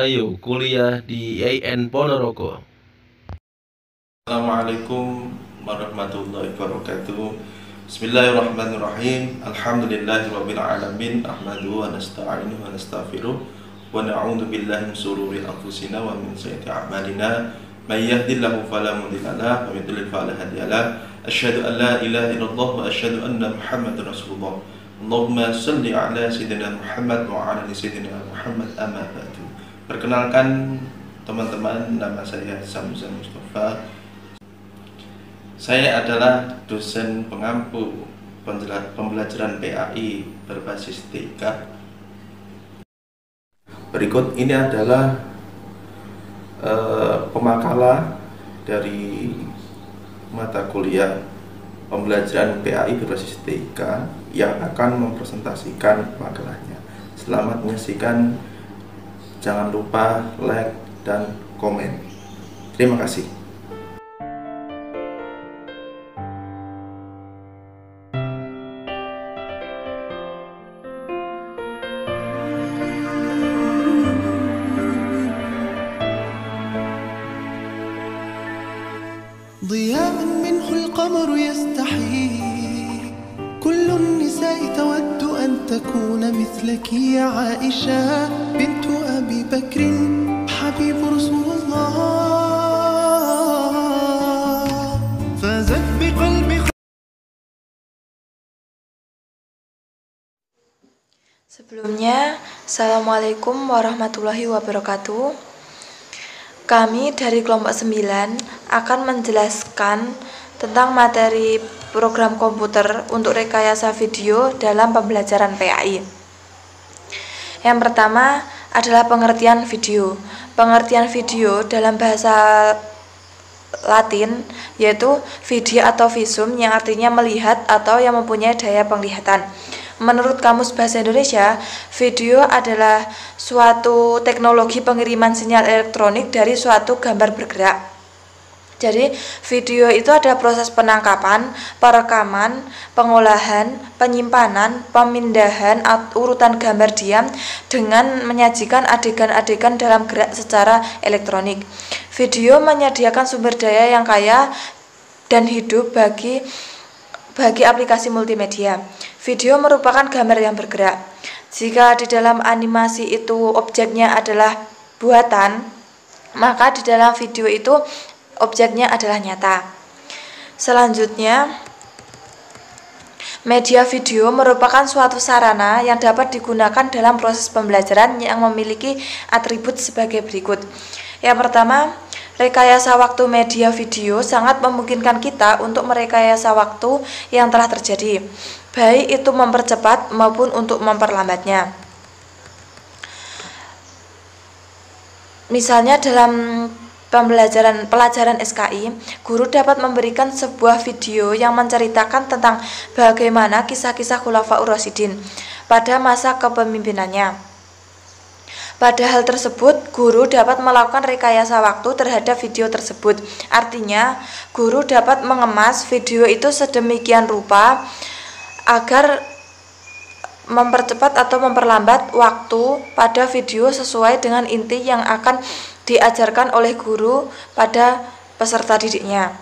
Ayo kuliah di IAIN Ponorogo. Assalamualaikum warahmatullahi wabarakatuh. Bismillahirrahmanirrahim. Alhamdulillahirabbil alamin. Ahmaduhu wa nasta'inuhu wa nastaghfiruh wa na'udzu billahi min shururi anfusina wa min sayyiati a'malina. May yahdihillahu fala mudilla lahu wa may yudlil fala hadiya lahu. Asyhadu an la ilaha illallah wa asyhadu anna Muhammadar Rasulullah. Allahumma shalli ala sayyidina Muhammad wa ala ali sayyidina Muhammad, amma ba'du. Perkenalkan teman-teman, nama saya Samzan Mustafa. Saya adalah dosen pengampu pembelajaran PAI berbasis TIK. Berikut ini adalah pemakalah dari mata kuliah pembelajaran PAI berbasis TIK yang akan mempresentasikan makalahnya. Selamat menyaksikan. Jangan lupa like dan komen. Terima kasih. ضياء منه القمر يستحي كل النساء تود أن تكون مثلك يا عائشة بنت أبي بكر حبيب رسول الله فازت بقلب. Sebelumnya, Assalamualaikum warahmatullahi wabarakatuh. Kami dari kelompok 9 akan menjelaskan tentang materi program komputer untuk rekayasa video dalam pembelajaran PAI. Yang pertama adalah pengertian video. Pengertian video dalam bahasa Latin yaitu video atau visum, yang artinya melihat atau yang mempunyai daya penglihatan. Menurut Kamus Bahasa Indonesia, video adalah suatu teknologi pengiriman sinyal elektronik dari suatu gambar bergerak. Jadi, video itu ada proses penangkapan, perekaman, pengolahan, penyimpanan, pemindahan urutan gambar diam dengan menyajikan adegan-adegan dalam gerak secara elektronik. Video menyediakan sumber daya yang kaya dan hidup bagi aplikasi multimedia. Video merupakan gambar yang bergerak. Jika di dalam animasi itu objeknya adalah buatan, maka di dalam video itu objeknya adalah nyata. Selanjutnya, media video merupakan suatu sarana yang dapat digunakan dalam proses pembelajaran yang memiliki atribut sebagai berikut. Yang pertama, rekayasa waktu media video sangat memungkinkan kita untuk merekayasa waktu yang telah terjadi, baik itu mempercepat maupun untuk memperlambatnya. Misalnya dalam pelajaran SKI, guru dapat memberikan sebuah video yang menceritakan tentang bagaimana kisah-kisah Khulafaur Rasyidin pada masa kepemimpinannya. Pada hal tersebut, guru dapat melakukan rekayasa waktu terhadap video tersebut. Artinya, guru dapat mengemas video itu sedemikian rupa agar mempercepat atau memperlambat waktu pada video sesuai dengan inti yang akan diajarkan oleh guru pada peserta didiknya.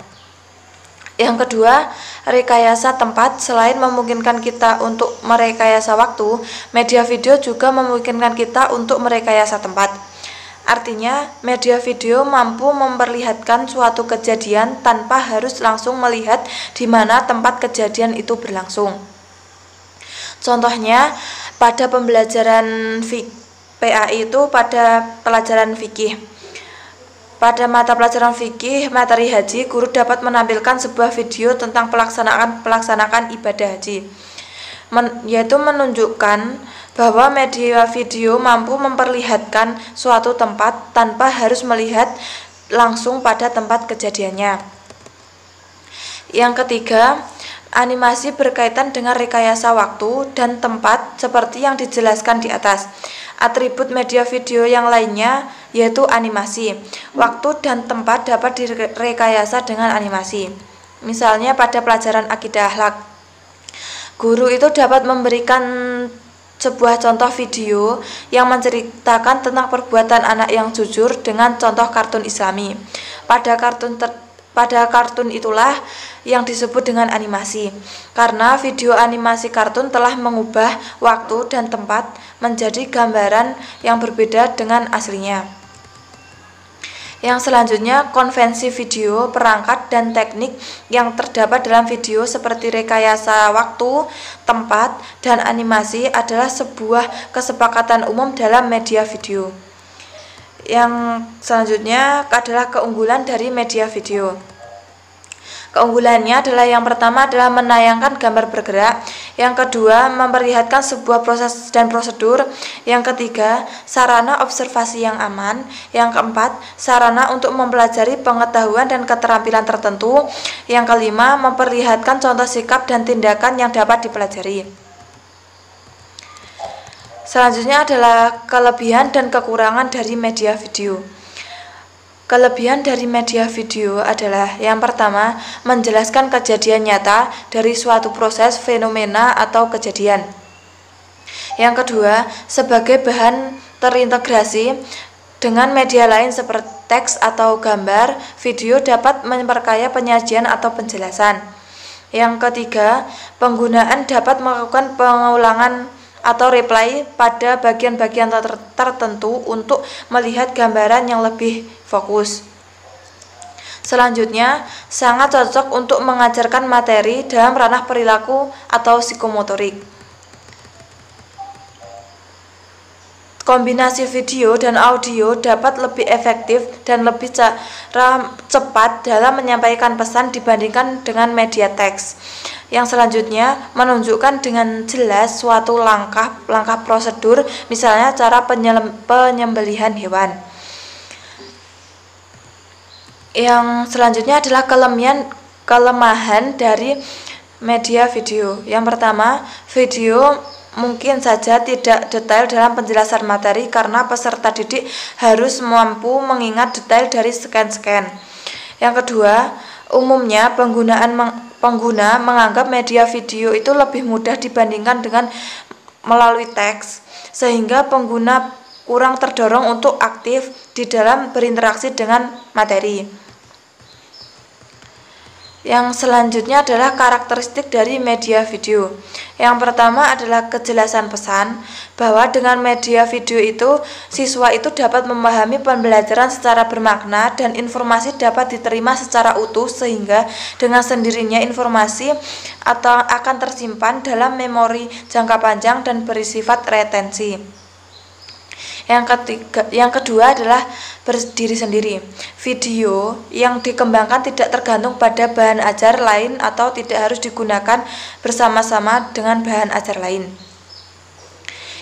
Yang kedua, rekayasa tempat. Selain memungkinkan kita untuk merekayasa waktu, media video juga memungkinkan kita untuk merekayasa tempat. Artinya, media video mampu memperlihatkan suatu kejadian tanpa harus langsung melihat di mana tempat kejadian itu berlangsung. Contohnya, pada pembelajaran PAI itu pada pelajaran fikih. Pada mata pelajaran fikih materi haji, guru dapat menampilkan sebuah video tentang pelaksanaan ibadah haji, yaitu menunjukkan bahwa media video mampu memperlihatkan suatu tempat tanpa harus melihat langsung pada tempat kejadiannya. Yang ketiga, animasi berkaitan dengan rekayasa waktu dan tempat seperti yang dijelaskan di atas. Atribut media video yang lainnya yaitu animasi. Waktu dan tempat dapat direkayasa dengan animasi. Misalnya pada pelajaran akidah akhlak, guru itu dapat memberikan sebuah contoh video yang menceritakan tentang perbuatan anak yang jujur dengan contoh kartun Islami. Pada kartun itulah yang disebut dengan animasi, karena video animasi kartun telah mengubah waktu dan tempat menjadi gambaran yang berbeda dengan aslinya. Yang selanjutnya, konvensi video, perangkat, dan teknik yang terdapat dalam video seperti rekayasa waktu, tempat, dan animasi adalah sebuah kesepakatan umum dalam media video. Yang selanjutnya adalah keunggulan dari media video. Keunggulannya adalah yang pertama adalah menayangkan gambar bergerak, yang kedua memperlihatkan sebuah proses dan prosedur, yang ketiga sarana observasi yang aman, yang keempat sarana untuk mempelajari pengetahuan dan keterampilan tertentu, yang kelima memperlihatkan contoh sikap dan tindakan yang dapat dipelajari. Selanjutnya adalah kelebihan dan kekurangan dari media video. Kelebihan dari media video adalah yang pertama, menjelaskan kejadian nyata dari suatu proses, fenomena, atau kejadian. Yang kedua, sebagai bahan terintegrasi dengan media lain seperti teks atau gambar, video dapat memperkaya penyajian atau penjelasan. Yang ketiga, penggunaan dapat melakukan pengulangan atau replay pada bagian-bagian tertentu untuk melihat gambaran yang lebih fokus. Selanjutnya, sangat cocok untuk mengajarkan materi dalam ranah perilaku atau psikomotorik. Kombinasi video dan audio dapat lebih efektif dan lebih cepat dalam menyampaikan pesan dibandingkan dengan media teks. Yang selanjutnya, menunjukkan dengan jelas suatu langkah prosedur, misalnya cara penyembelihan hewan. Yang selanjutnya adalah kelemahan dari media video. Yang pertama, video mungkin saja tidak detail dalam penjelasan materi karena peserta didik harus mampu mengingat detail dari scan-scan. Yang kedua, umumnya pengguna menganggap media video itu lebih mudah dibandingkan dengan melalui teks, sehingga pengguna kurang terdorong untuk aktif di dalam berinteraksi dengan materi. Yang selanjutnya adalah karakteristik dari media video. Yang pertama adalah kejelasan pesan, bahwa dengan media video itu siswa itu dapat memahami pembelajaran secara bermakna dan informasi dapat diterima secara utuh, sehingga dengan sendirinya informasi atau akan tersimpan dalam memori jangka panjang dan bersifat retensi. Yang kedua adalah berdiri sendiri. Video yang dikembangkan tidak tergantung pada bahan ajar lain atau tidak harus digunakan bersama-sama dengan bahan ajar lain.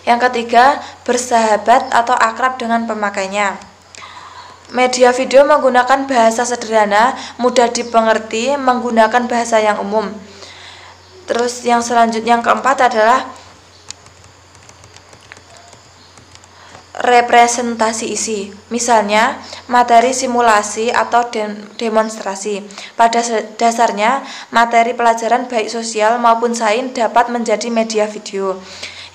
Yang ketiga, bersahabat atau akrab dengan pemakainya. Media video menggunakan bahasa sederhana, mudah dipengerti, menggunakan bahasa yang umum. Terus yang selanjutnya, yang keempat adalah representasi isi, misalnya materi simulasi atau demonstrasi. Pada dasarnya, materi pelajaran baik sosial maupun sains dapat menjadi media video.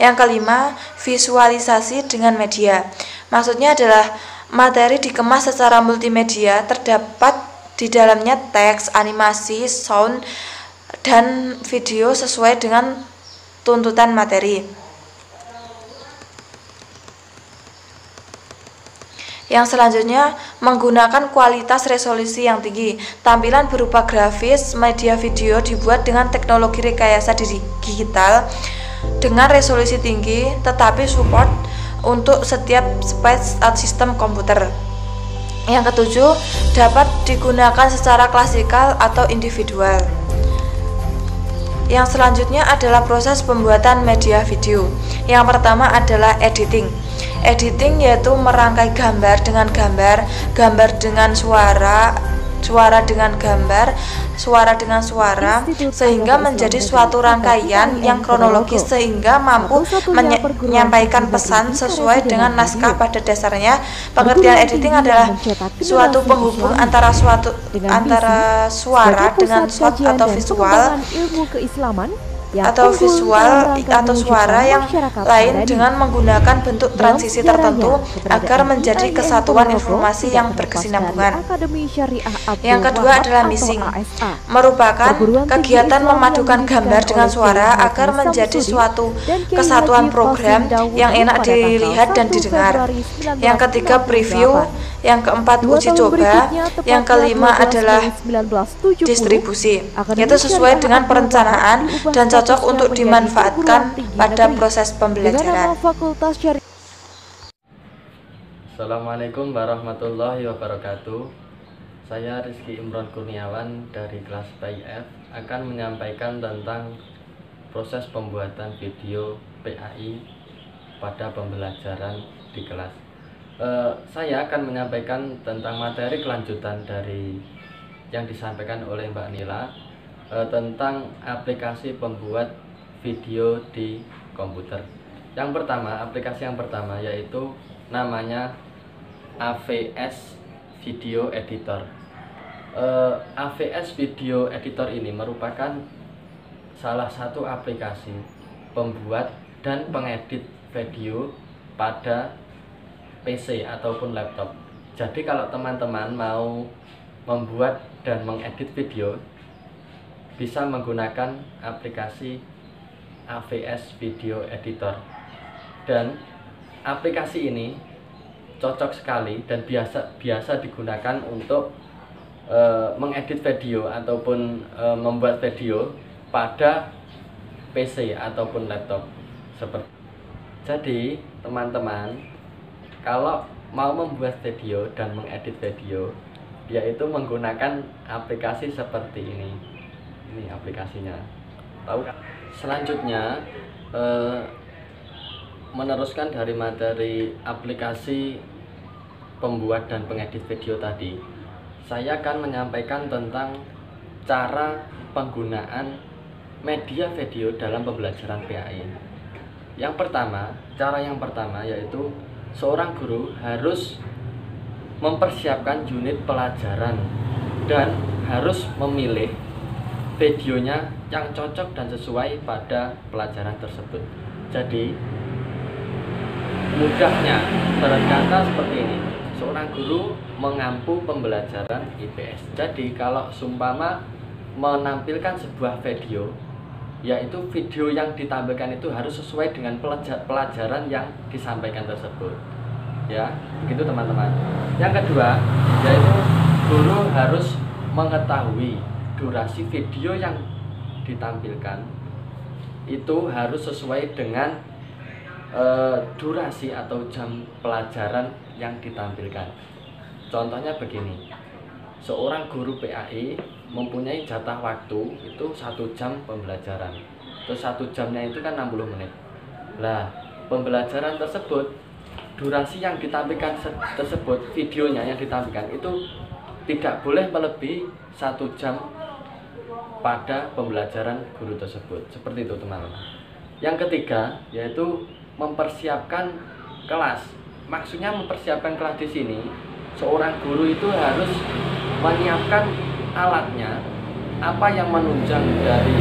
Yang kelima, visualisasi dengan media. Maksudnya adalah materi dikemas secara multimedia, terdapat di dalamnya teks, animasi, sound, dan video sesuai dengan tuntutan materi. Yang selanjutnya, menggunakan kualitas resolusi yang tinggi. Tampilan berupa grafis media video dibuat dengan teknologi rekayasa digital dengan resolusi tinggi, tetapi support untuk setiap space sistem komputer. Yang ketujuh, dapat digunakan secara klasikal atau individual. Yang selanjutnya adalah proses pembuatan media video. Yang pertama adalah editing. Editing yaitu merangkai gambar dengan gambar, gambar dengan suara, suara dengan gambar, suara dengan suara, sehingga menjadi suatu rangkaian yang kronologis sehingga mampu menyampaikan pesan sesuai dengan naskah. Pada dasarnya, pengertian editing adalah suatu penghubung antara suara dengan shot atau visual atau visual atau suara yang lain dengan menggunakan bentuk transisi tertentu agar menjadi kesatuan informasi yang berkesinambungan. Yang kedua adalah mixing, merupakan kegiatan memadukan gambar dengan suara agar menjadi suatu kesatuan program yang enak dilihat dan didengar. Yang ketiga preview, yang keempat uji coba, yang kelima adalah distribusi, yaitu sesuai dengan perencanaan dan cocok untuk dimanfaatkan pada proses pembelajaran. Assalamualaikum warahmatullahi wabarakatuh. Saya Rizky Imron Kurniawan dari kelas PIF akan menyampaikan tentang proses pembuatan video PAI pada pembelajaran di kelas. Saya akan menyampaikan tentang materi kelanjutan dari yang disampaikan oleh Mbak Nila tentang aplikasi pembuat video di komputer. Yang pertama, aplikasi yang pertama yaitu namanya AVS Video Editor. AVS Video Editor ini merupakan salah satu aplikasi pembuat dan pengedit video pada PC ataupun laptop. Jadi kalau teman-teman mau membuat dan mengedit video, bisa menggunakan aplikasi AVS Video Editor. Dan aplikasi ini cocok sekali dan biasa digunakan untuk mengedit video ataupun membuat video pada PC ataupun laptop. Jadi teman-teman, kalau mau membuat video dan mengedit video, yaitu menggunakan aplikasi seperti ini. Ini aplikasinya. Tahu kan? Selanjutnya meneruskan dari materi aplikasi pembuat dan pengedit video tadi, saya akan menyampaikan tentang cara penggunaan media video dalam pembelajaran PAI. Cara yang pertama yaitu seorang guru harus mempersiapkan unit pelajaran dan harus memilih videonya yang cocok dan sesuai pada pelajaran tersebut. Jadi mudahnya berkata seperti ini, seorang guru mengampu pembelajaran IPS. Jadi kalau seumpama menampilkan sebuah video, yaitu video yang ditampilkan itu harus sesuai dengan pelajaran yang disampaikan tersebut. Ya, begitu teman-teman. Yang kedua, yaitu guru harus mengetahui durasi video yang ditampilkan itu harus sesuai dengan durasi atau jam pelajaran yang ditampilkan. Contohnya begini, seorang guru PAI mempunyai jatah waktu itu 1 jam pembelajaran. Terus 1 jamnya itu kan 60 menit. Nah, pembelajaran tersebut, durasi yang ditampilkan tersebut, videonya yang ditampilkan itu tidak boleh melebihi 1 jam pada pembelajaran guru tersebut. Seperti itu teman-teman. Yang ketiga yaitu mempersiapkan kelas. Maksudnya mempersiapkan kelas di sini, seorang guru itu harus menyiapkan alatnya, apa yang menunjang dari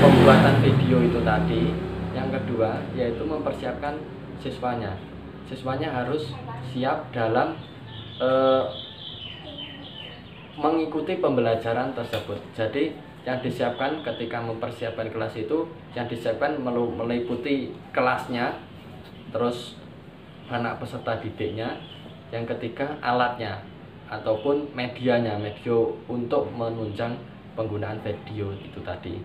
pembuatan video itu tadi. Yang kedua yaitu mempersiapkan siswanya. Siswanya harus siap dalam mengikuti pembelajaran tersebut. Jadi yang disiapkan ketika mempersiapkan kelas itu, yang disiapkan meliputi kelasnya, terus anak peserta didiknya. Yang ketiga alatnya ataupun media untuk menunjang penggunaan video itu tadi.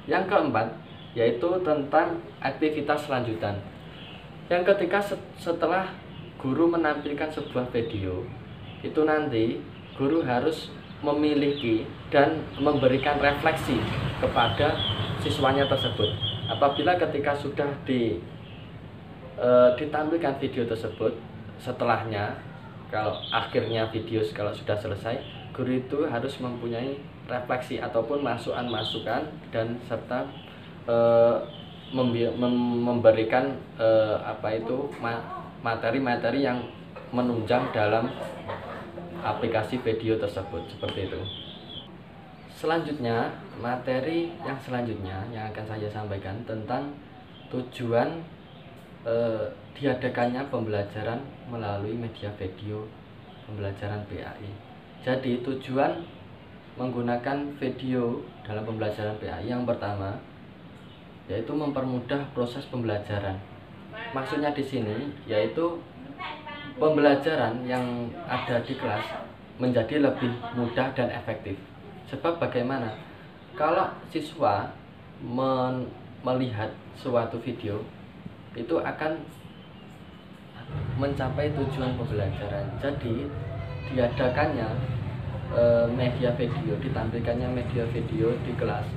Yang keempat yaitu tentang aktivitas lanjutan. Yang ketiga setelah guru menampilkan sebuah video, itu nanti guru harus memiliki dan memberikan refleksi kepada siswanya tersebut. Apabila ketika sudah ditampilkan video tersebut, setelahnya kalau akhirnya video kalau sudah selesai, guru itu harus mempunyai refleksi ataupun masukan-masukan dan serta memberikan materi-materi yang menunjang dalam aplikasi video tersebut, seperti itu. Selanjutnya, materi yang selanjutnya yang akan saya sampaikan tentang tujuan diadakannya pembelajaran melalui media video pembelajaran PAI. Jadi tujuan menggunakan video dalam pembelajaran PAI yang pertama yaitu mempermudah proses pembelajaran. Maksudnya di sini yaitu pembelajaran yang ada di kelas menjadi lebih mudah dan efektif. Sebab bagaimana? Kalau siswa melihat suatu video itu akan mencapai tujuan pembelajaran. Jadi diadakannya media video, ditampilkannya media video di kelas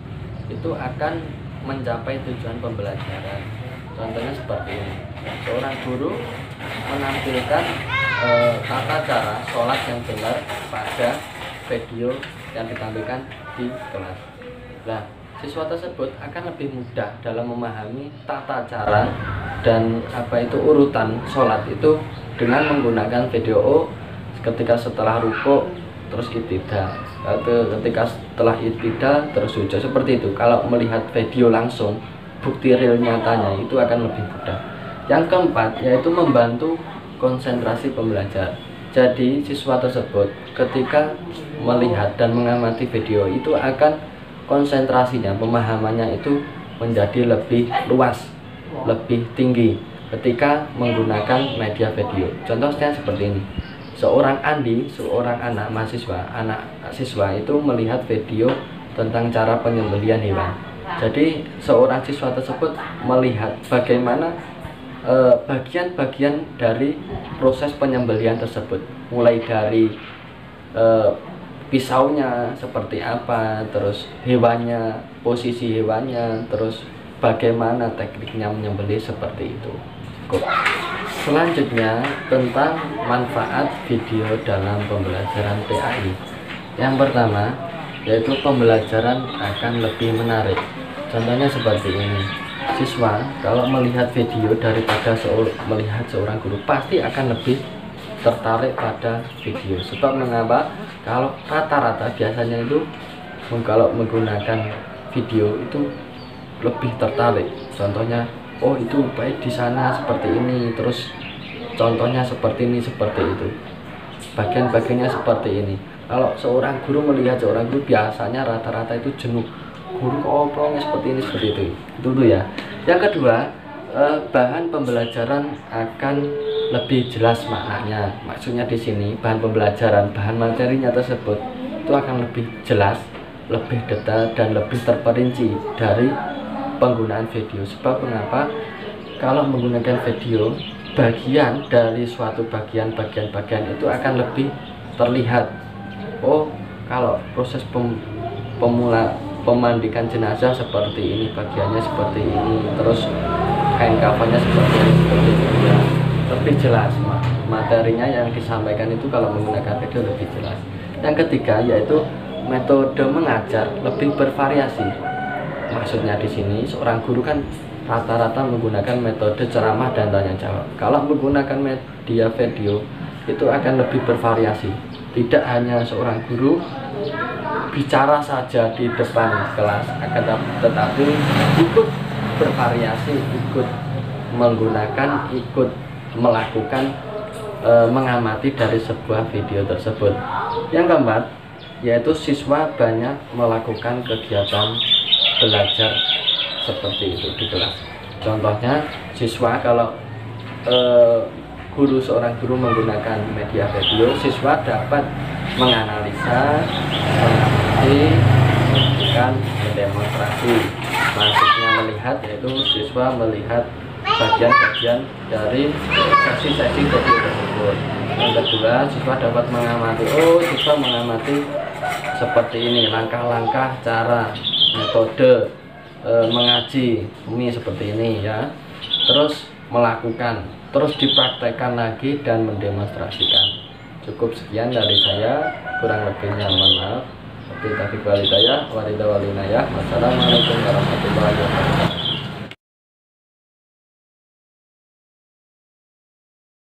itu akan mencapai tujuan pembelajaran. Contohnya seperti ini, seorang guru menampilkan tata cara sholat yang benar pada video yang ditampilkan di kelas. Nah, siswa tersebut akan lebih mudah dalam memahami tata cara dan urutan sholat itu dengan menggunakan video ketika setelah rukuk terus iktidal, ketika setelah iktidal terus sujud, seperti itu. Kalau melihat video langsung, bukti real nyatanya itu akan lebih mudah. Yang keempat yaitu membantu konsentrasi pembelajar. Jadi siswa tersebut ketika melihat dan mengamati video itu akan konsentrasinya, pemahamannya itu menjadi lebih luas, lebih tinggi ketika menggunakan media video. Contohnya seperti ini. Seorang Andi, seorang anak siswa itu melihat video tentang cara penyembelihan hewan. Jadi seorang siswa tersebut melihat bagaimana bagian-bagian dari proses penyembelihan tersebut, mulai dari pisaunya seperti apa, terus hewannya, posisi hewannya, terus bagaimana tekniknya menyembelih, seperti itu. Selanjutnya tentang manfaat video dalam pembelajaran PAI. Yang pertama yaitu pembelajaran akan lebih menarik. Contohnya seperti ini. Siswa kalau melihat video daripada melihat seorang guru pasti akan lebih tertarik pada video. Sebab mengapa? Kalau rata-rata biasanya itu kalau menggunakan video itu lebih tertarik. Contohnya, oh itu baik di sana seperti ini, terus contohnya seperti ini, seperti itu. Bagian-bagiannya seperti ini. Kalau seorang guru melihat seorang guru biasanya rata-rata itu jenuh. Guru obrolnya seperti ini, seperti itu. Itu dulu ya. Yang kedua, bahan pembelajaran akan lebih jelas maknanya. Maksudnya di sini bahan pembelajaran, bahan materinya tersebut itu akan lebih jelas, lebih detail dan lebih terperinci dari penggunaan video. Sebab mengapa? Kalau menggunakan video, bagian dari suatu bagian itu akan lebih terlihat. Oh, kalau proses pemandikan jenazah seperti ini, bagiannya seperti ini, terus kain kafannya seperti ini ya. Lebih jelas materinya yang disampaikan itu kalau menggunakan video lebih jelas. Yang ketiga yaitu metode mengajar lebih bervariasi. Maksudnya di sini seorang guru kan rata-rata menggunakan metode ceramah dan tanya jawab. Kalau menggunakan media video itu akan lebih bervariasi. Tidak hanya seorang guru bicara saja di depan kelas, akan tetapi ikut bervariasi, ikut menggunakan, ikut melakukan, mengamati dari sebuah video tersebut. Yang keempat yaitu siswa banyak melakukan kegiatan belajar seperti itu di kelas. Contohnya siswa kalau seorang guru menggunakan media video, siswa dapat menganalisa, mengamati, dan mendemonstrasi. Maksudnya melihat yaitu siswa melihat bagian-bagian dari sesi-sesi video tersebut. Yang kedua, siswa dapat mengamati. Siswa mengamati seperti ini, langkah-langkah cara metode mengaji ini seperti ini ya. Terus melakukan, terus dipraktekkan lagi dan mendemonstrasikan. Cukup sekian dari saya, kurang lebihnya mohon maaf. Wabillahi taufiq wal hidayah. Wassalamualaikum warahmatullahi wabarakatuh.